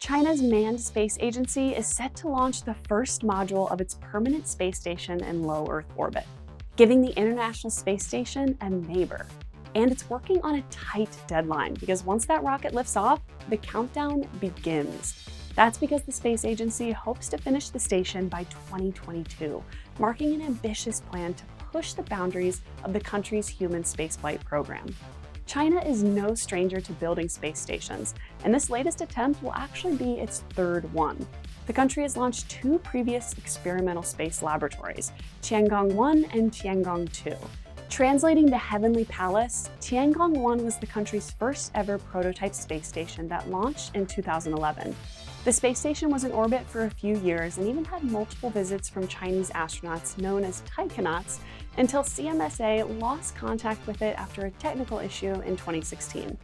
China's manned space agency is set to launch the first module of its permanent space station in low Earth orbit, giving the International Space Station a neighbor. And it's working on a tight deadline because once that rocket lifts off, the countdown begins. That's because the space agency hopes to finish the station by 2022, marking an ambitious plan to push the boundaries of the country's human spaceflight program. China is no stranger to building space stations, and this latest attempt will actually be its third one. The country has launched two previous experimental space laboratories, Tiangong-1 and Tiangong-2. Translating the Heavenly Palace, Tiangong-1 was the country's first ever prototype space station that launched in 2011. The space station was in orbit for a few years and even had multiple visits from Chinese astronauts known as taikonauts until CMSA lost contact with it after a technical issue in 2016.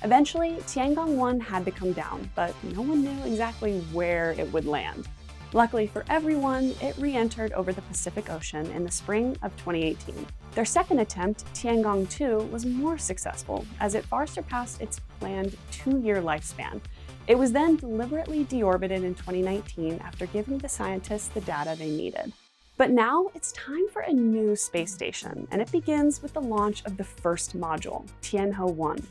Eventually, Tiangong-1 had to come down, but no one knew exactly where it would land. Luckily for everyone, it re-entered over the Pacific Ocean in the spring of 2018. Their second attempt, Tiangong-2, was more successful as it far surpassed its planned 2-year lifespan. It was then deliberately deorbited in 2019 after giving the scientists the data they needed. But now it's time for a new space station, and it begins with the launch of the first module, Tianhe-1.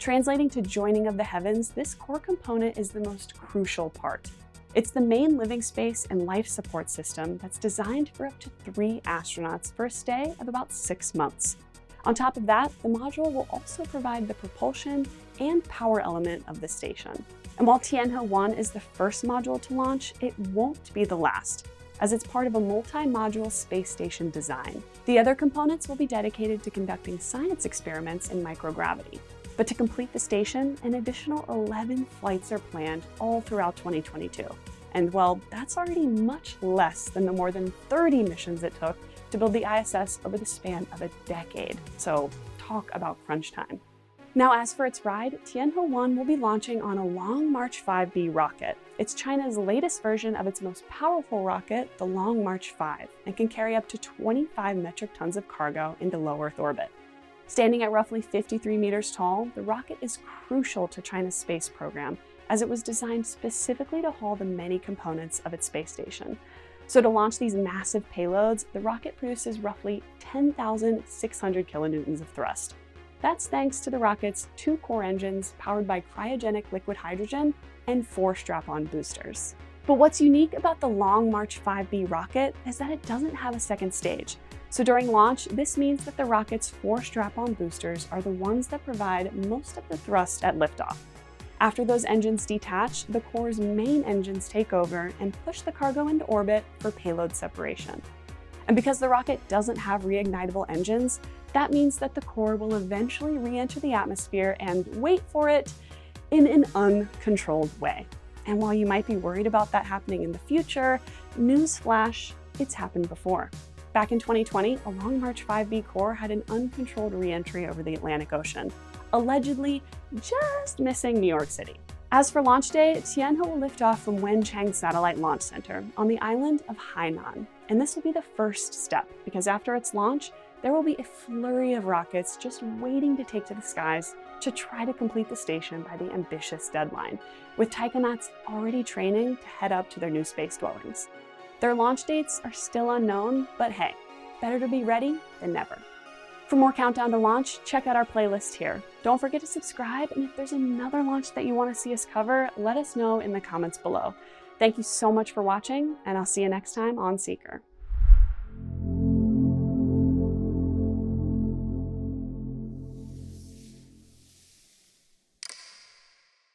Translating to joining of the heavens, this core component is the most crucial part. It's the main living space and life support system that's designed for up to 3 astronauts for a stay of about 6 months. On top of that, the module will also provide the propulsion and power element of the station. And while Tianhe-1 is the first module to launch, it won't be the last, as it's part of a multi-module space station design. The other components will be dedicated to conducting science experiments in microgravity. But to complete the station, an additional 11 flights are planned all throughout 2022. And well, that's already much less than the more than 30 missions it took to build the ISS over the span of a decade. So talk about crunch time. Now, as for its ride, Tianhe-1 will be launching on a Long March 5B rocket. It's China's latest version of its most powerful rocket, the Long March 5, and can carry up to 25 metric tons of cargo into low Earth orbit. Standing at roughly 53 meters tall, the rocket is crucial to China's space program, as it was designed specifically to haul the many components of its space station. So to launch these massive payloads, the rocket produces roughly 10,600 kilonewtons of thrust. That's thanks to the rocket's 2 core engines powered by cryogenic liquid hydrogen and 4 strap-on boosters. But what's unique about the Long March 5B rocket is that it doesn't have a second stage. So during launch, this means that the rocket's 4 strap-on boosters are the ones that provide most of the thrust at liftoff. After those engines detach, the core's main engines take over and push the cargo into orbit for payload separation. And because the rocket doesn't have reignitable engines, that means that the core will eventually re-enter the atmosphere and, wait for it, in an uncontrolled way. And while you might be worried about that happening in the future, newsflash, it's happened before. Back in 2020, a Long March 5B core had an uncontrolled re-entry over the Atlantic Ocean, allegedly just missing New York City. As for launch day, Tianhe will lift off from Wenchang Satellite Launch Center on the island of Hainan. And this will be the first step, because after its launch, there will be a flurry of rockets just waiting to take to the skies to try to complete the station by the ambitious deadline, with taikonauts already training to head up to their new space dwellings. Their launch dates are still unknown, but hey, better to be ready than never. For more countdown to launch, check out our playlist here. Don't forget to subscribe, and if there's another launch that you want to see us cover, let us know in the comments below. Thank you so much for watching, and I'll see you next time on Seeker.